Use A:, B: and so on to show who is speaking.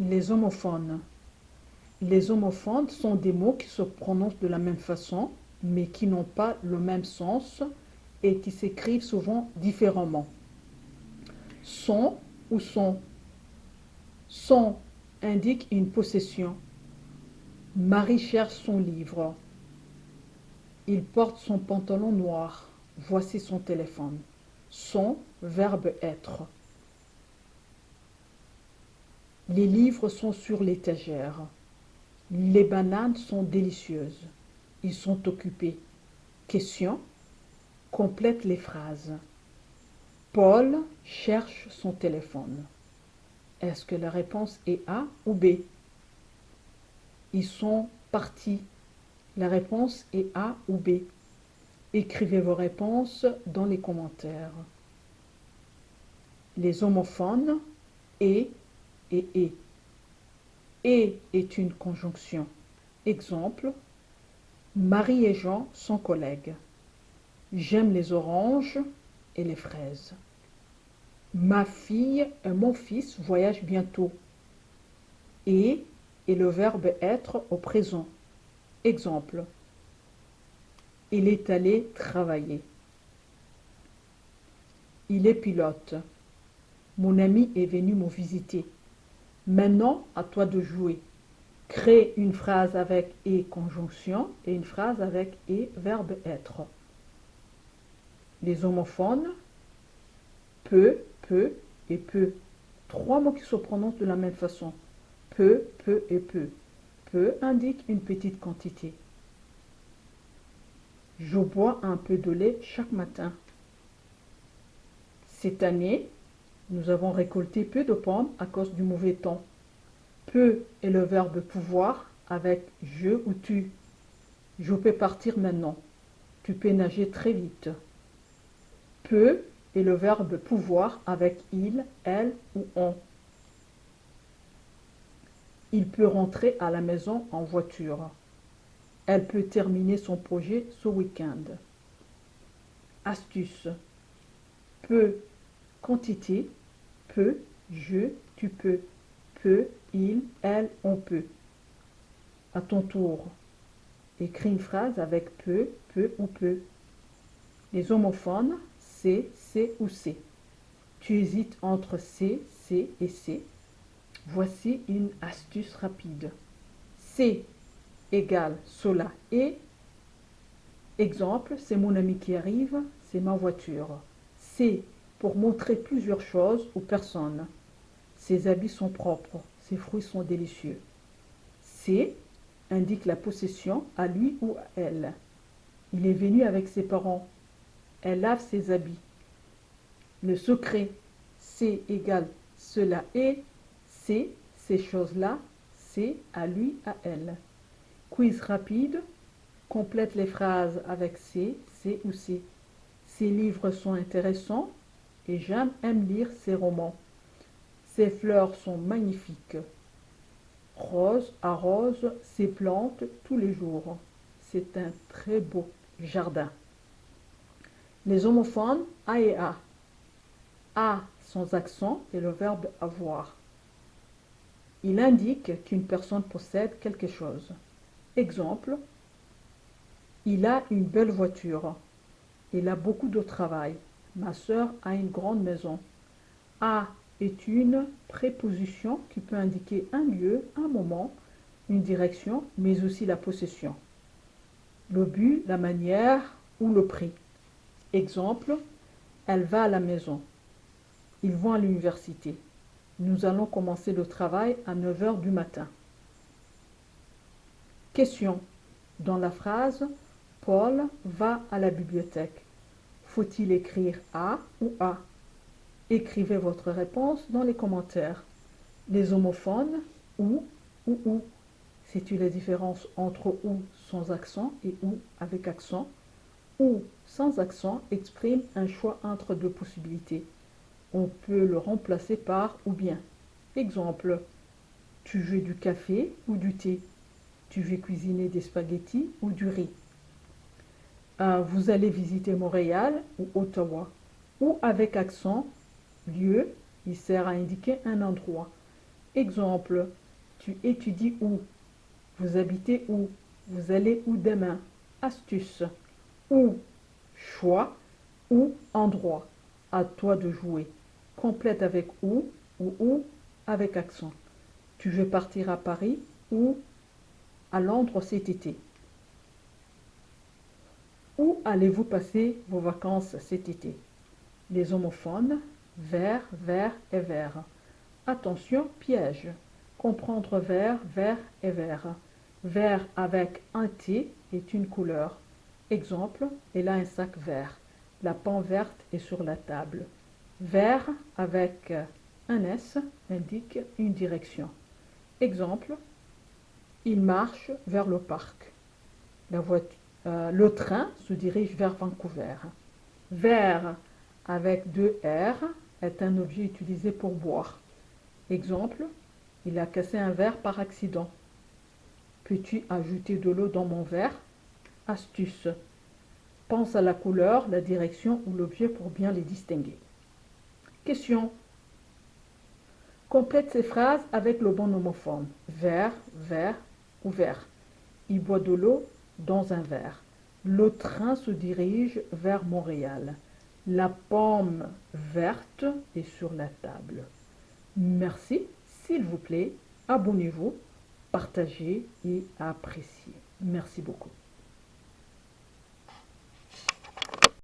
A: Les homophones. Les homophones sont des mots qui se prononcent de la même façon, mais qui n'ont pas le même sens et qui s'écrivent souvent différemment. Son ou son. Son indique une possession. Marie cherche son livre. Il porte son pantalon noir. Voici son téléphone. Son, verbe être. Les livres sont sur l'étagère. Les bananes sont délicieuses. Ils sont occupés. Question. Complète les phrases. Paul cherche son téléphone. Est-ce que la réponse est A ou B? Ils sont partis. La réponse est A ou B. Écrivez vos réponses dans les commentaires. Les homophones et et. Et est une conjonction. Exemple, Marie et Jean sont collègues. J'aime les oranges et les fraises. Ma fille et mon fils voyagent bientôt. Et est le verbe être au présent. Exemple, il est allé travailler. Il est pilote. Mon ami est venu me visiter. Maintenant, à toi de jouer. Crée une phrase avec et conjonction et une phrase avec et verbe être. Les homophones, peut et peut. Trois mots qui se prononcent de la même façon. Peu et peu. Peu indique une petite quantité. Je bois un peu de lait chaque matin. Cette année, nous avons récolté peu de pommes à cause du mauvais temps. Peu est le verbe pouvoir avec je ou tu. Je peux partir maintenant. Tu peux nager très vite. Peut est le verbe pouvoir avec il, elle ou on. Il peut rentrer à la maison en voiture. Elle peut terminer son projet ce week-end. Astuce. Peut, quantité. Peut, je, tu peux. Peut, il, elle, on peut. À ton tour, écris une phrase avec peut ou peut. Les homophones, c'est ou c'est. Tu hésites entre c'est et c'est. Voici une astuce rapide. C'est égale cela et. Exemple, c'est mon ami qui arrive, c'est ma voiture. C'est pour montrer plusieurs choses ou personnes. Ses habits sont propres, ses fruits sont délicieux. C'est indique la possession à lui ou à elle. Il est venu avec ses parents. Elle lave ses habits. Le secret, c'est égal cela est, c'est ces choses-là, c'est à lui, à elle. Quiz rapide, complète les phrases avec c'est ou c'est. Ces livres sont intéressants et j'aime lire ces romans. Ces fleurs sont magnifiques. Rose arrose ses plantes tous les jours. C'est un très beau jardin. Les homophones A et A. A sans accent est le verbe avoir. Il indique qu'une personne possède quelque chose. Exemple, il a une belle voiture. Il a beaucoup de travail. Ma sœur a une grande maison. A est une préposition qui peut indiquer un lieu, un moment, une direction, mais aussi la possession. Le but, la manière ou le prix. Exemple, elle va à la maison. Ils vont à l'université. Nous allons commencer le travail à 9 heures du matin. Question. Dans la phrase, Paul va à la bibliothèque. Faut-il écrire A ou A? Écrivez votre réponse dans les commentaires. Les homophones, ou. C'est-tu la différence entre ou sans accent et ou avec accent? Ou sans accent exprime un choix entre deux possibilités. On peut le remplacer par ou bien. Exemple, tu veux du café ou du thé? Tu veux cuisiner des spaghettis ou du riz? Vous allez visiter Montréal ou Ottawa? Ou avec accent, lieu, il sert à indiquer un endroit. Exemple, tu étudies où? Vous habitez où? Vous allez où demain? Astuce. Où? Choix. Où? Endroit. À toi de jouer. Complète avec ou avec accent. Tu veux partir à Paris ou à Londres cet été? Où allez-vous passer vos vacances cet été? Les homophones, vers, vers et vers. Attention, piège. Comprendre vert, vert et vert. Vert avec un T est une couleur. Exemple, elle a un sac vert. La pomme verte est sur la table. Vert avec un S indique une direction. Exemple, il marche vers le parc. Le train se dirige vers Vancouver. Verre avec deux R est un objet utilisé pour boire. Exemple, il a cassé un verre par accident. Peux-tu ajouter de l'eau dans mon verre? Astuce. Pense à la couleur, la direction ou l'objet pour bien les distinguer. Question. Complète ces phrases avec le bon homophone. Verre, verre ou verre. Il boit de l'eau dans un verre. Le train se dirige vers Montréal. La pomme verte est sur la table. Merci, s'il vous plaît, abonnez-vous, partagez et appréciez. Merci beaucoup.